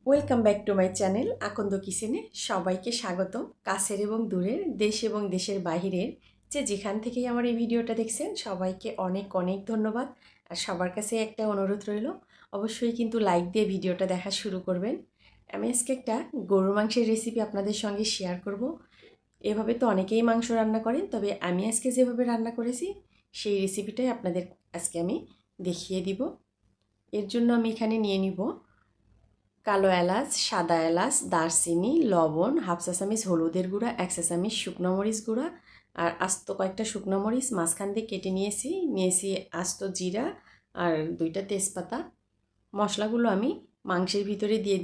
Welcome back to my channel Akand কিচেনে সবাইকে স্বাগত। কাছের এবং দূরের, দেশ এবং দেশের বাহিরের যে যেখান থেকেই আমার এই ভিডিওটা দেখছেন সবাইকে অনেক অনেক ধন্যবাদ। আর সবার কাছে একটা অনুরোধ রইল, অবশ্যই কিন্তু লাইক দিয়ে ভিডিওটা দেখা শুরু করবেন। আমি আজকে একটা গরুর মাংসের রেসিপি আপনাদের সঙ্গে শেয়ার করব। এভাবে তো অনেকেই মাংস রান্না করেন, তবে আমি আজকে যেভাবে রান্না করেছি সেই রেসিপিটাই আপনাদের আজকে আমি দেখিয়ে দিব। এর জন্য আমি এখানে নিয়ে নিব কালো এলাচ, সাদা এলাচ, দারচিনি, লবণ, হাফ চা চামচ হলুদের গুঁড়া, এক চা চামচ শুকনো মরিচ গুঁড়া আর আস্ত কয়েকটা শুকনো মরিচ মাঝখান দিয়ে কেটে নিয়েছি আস্ত জিরা আর 2টা তেজপাতা। মশলাগুলো আমি মাংসের ভিতরে দিয়ে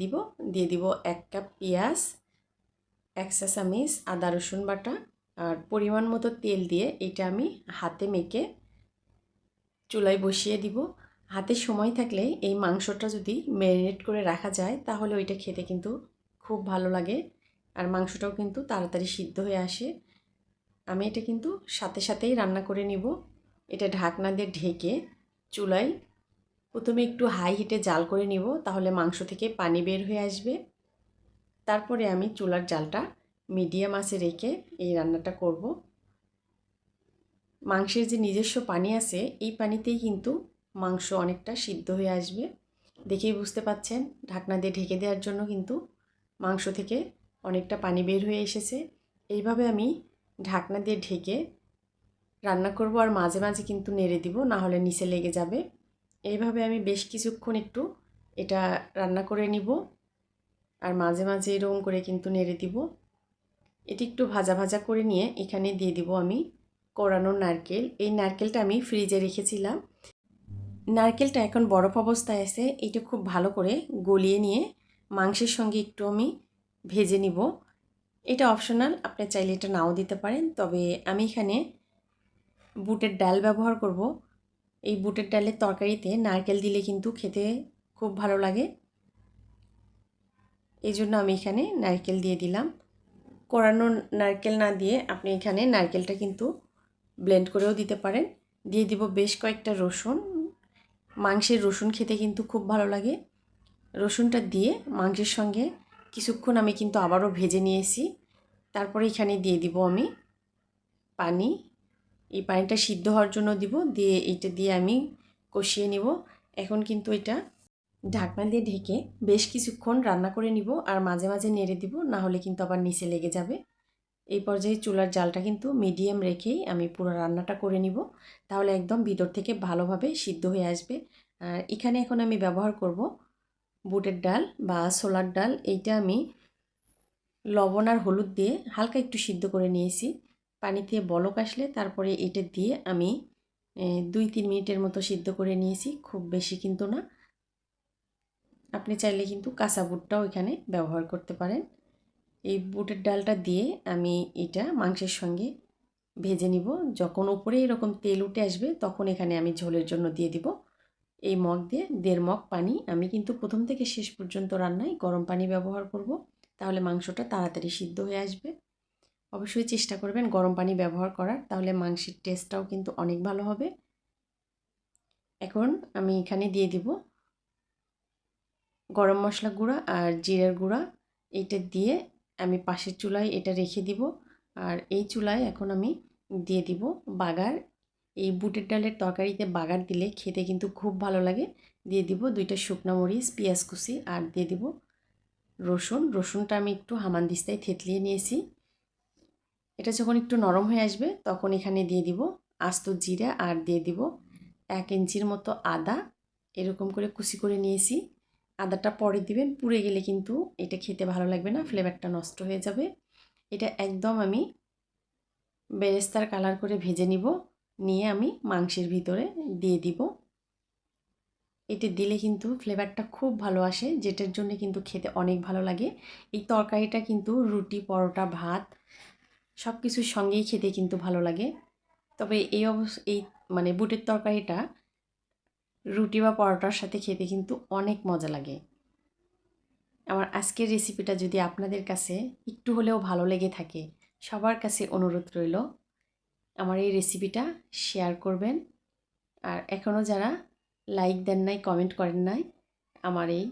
দিব 1 কাপ পেঁয়াজ, 1 চা চামচ আদা রসুন বাটা আর পরিমাণ মতো তেল দিয়ে এটা আমি হাতে মেখে চুলায় বসিয়ে দিব। হাতে সময় থাকলে এই মাংসটা যদি ম্যারিনেট করে রাখা যায় তাহলে ওইটা খেতে কিন্তু খুব ভালো লাগে আর মাংসটাও কিন্তু তাড়াতাড়ি সিদ্ধ হয়ে আসে। আমি এটা কিন্তু সাথে সাথেই রান্না করে নিব। এটা ঢাকনা দিয়ে ঢেকে চুলায় প্রথমে একটু হাই হিটে জাল করে নিব, তাহলে মাংস থেকে পানি বের হয়ে আসবে। তারপরে আমি চুলার জালটা মিডিয়াম আঁচে রেখে এই রান্নাটা করব। মাংসের যে নিজস্ব পানি আছে এই পানিতেই কিন্তু মাংস অনেকটা সিদ্ধ হয়ে আসবে। দেখেই বুঝতে পাচ্ছেন ঢাকনা দিয়ে ঢেকে দেওয়ার জন্য কিন্তু মাংস থেকে অনেকটা পানি বের হয়ে এসেছে। এইভাবে আমি ঢাকনা দিয়ে ঢেকে রান্না করব আর মাঝে মাঝে কিন্তু নেড়ে দিব, না হলে নিচে লেগে যাবে। এইভাবে আমি বেশ কিছুক্ষণ একটু এটা রান্না করে নিব আর মাঝে মাঝে এরকম করে কিন্তু নেড়ে দিব। এটি একটু ভাজা ভাজা করে নিয়ে এখানে দিয়ে দিব আমি কোরানো নারকেল। এই নারকেলটা আমি ফ্রিজে রেখেছিলাম। নারকেলটা এখন বরফ অবস্থায় আছে, এটা খুব ভালো করে গলিয়ে নিয়ে মাংসের সঙ্গে একটু আমি ভেজে নিব। এটা অপশনাল, আপনি চাইলে এটা নাও দিতে পারেন, তবে আমি এখানে বুটের ডাল ব্যবহার করব। এই বুটের ডালের তরকারিতে নারকেল দিলে কিন্তু খেতে খুব ভালো লাগে, এই জন্য আমি এখানে নারকেল দিয়ে দিলাম। কোরানো নারকেল না দিয়ে আপনি এখানে নারকেলটা কিন্তু ব্লেন্ড করেও দিতে পারেন। দিয়ে দিব বেশ কয়েকটা রসুন। মাংসের রসুন খেতে কিন্তু খুব ভালো লাগে। রসুনটা দিয়ে মাংসের সঙ্গে কিছুক্ষণ আমি কিন্তু আবারও ভেজে নিয়েছি। তারপরে এখানে দিয়ে দিব আমি পানি। এই পানিটা সিদ্ধ হওয়ার জন্য দিব, দিয়ে এইটা দিয়ে আমি কষিয়ে নিব। এখন কিন্তু এটা ঢাকনা দিয়ে ঢেকে বেশ কিছুক্ষণ রান্না করে নিব আর মাঝে মাঝে নেড়ে দিব, না হলে কিন্তু আবার নিচে লেগে যাবে। এই পর্যায়ে চুলার জালটা কিন্তু মিডিয়াম রেখেই আমি পুরো রান্নাটা করে নিব, তাহলে একদম ভিতর থেকে ভালোভাবে সিদ্ধ হয়ে আসবে। আর এখানে এখন আমি ব্যবহার করব বুটের ডাল বা ছোলার ডাল। এইটা আমি লবণ আর হলুদ দিয়ে হালকা একটু সিদ্ধ করে নিয়েছি। পানিতে বলক আসলে তারপরে এটা দিয়ে আমি 2-3 মিনিটের মতো সিদ্ধ করে নিয়েছি, খুব বেশি কিন্তু না। আপনি চাইলে কিন্তু কাঁচা বুটটাও এখানে ব্যবহার করতে পারেন। এই বুটের ডালটা দিয়ে আমি এটা মাংসের সঙ্গে ভেজে নিব। যখন উপরে এরকম তেল উঠে আসবে তখন এখানে আমি ঝোলের জন্য দিয়ে দিব এই মগ দিয়ে 1.5 মগ পানি। আমি কিন্তু প্রথম থেকে শেষ পর্যন্ত রান্নায় গরম পানি ব্যবহার করব, তাহলে মাংসটা তাড়াতাড়ি সিদ্ধ হয়ে আসবে। অবশ্যই চেষ্টা করবেন গরম পানি ব্যবহার করার, তাহলে মাংসের টেস্টটাও কিন্তু অনেক ভালো হবে। এখন আমি এখানে দিয়ে দিব গরম মশলা গুঁড়া আর জিরার গুঁড়া। এইটা দিয়ে আমি পাশের চুলায় এটা রেখে দিব। আর এই চুলায় এখন আমি দিয়ে দিব বাগার। এই বুটের ডালের তরকারিতে বাগার দিলে খেতে কিন্তু খুব ভালো লাগে। দিয়ে দিব 2টা শুকনো মরিচ, পেঁয়াজ কুচি আর দিয়ে দিব রসুন। রসুনটা আমি একটু হামানদিস্তায় থেতলিয়ে নিয়েছি। এটা যখন একটু নরম হয়ে আসবে তখন এখানে দিয়ে দিব আস্ত জিরা আর দিয়ে দিব 1 ইঞ্চির মতো আদা। এরকম করে কুচি করে নিয়েছি। আদাটা পরে দিবেন, পুড়ে গেলে কিন্তু এটা খেতে ভালো লাগবে না, ফ্লেভারটা নষ্ট হয়ে যাবে। এটা একদম আমি বেরেস্তার কালার করে ভেজে নিব, নিয়ে আমি মাংসের ভিতরে দিয়ে দিব। এটা দিলে কিন্তু ফ্লেভারটা খুব ভালো আসে, যেটার জন্য কিন্তু খেতে অনেক ভালো লাগে। এই তরকারিটা কিন্তু রুটি, পরোটা, ভাত সব কিছুর সঙ্গেই খেতে কিন্তু ভালো লাগে। তবে এই মানে বুটের তরকারিটা রুটি বা পরোটার সাথে খেতে কিন্তু অনেক মজা লাগে। আমার আজকের রেসিপিটা যদি আপনাদের কাছে একটু হলেও ভালো লেগে থাকে, সবার কাছে অনুরোধ রইল আমার এই রেসিপিটা শেয়ার করবেন। আর এখনও যারা লাইক দেন নাই, কমেন্ট করেন নাই আমার এই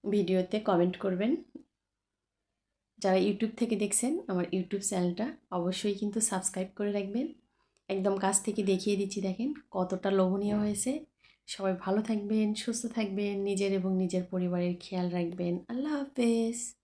ভিডিওতে কমেন্ট করবেন। যারা ইউটিউব থেকে দেখছেন আমার ইউটিউব চ্যানেলটা অবশ্যই কিন্তু সাবস্ক্রাইব করে রাখবেন। একদম কাছ থেকে দেখিয়ে দিচ্ছি, দেখেন কতটা লোভনীয় হয়েছে। সবাই ভালো থাকবেন, সুস্থ থাকবেন, নিজের এবং নিজের পরিবারের খেয়াল রাখবেন। আল্লাহ হাফেজ।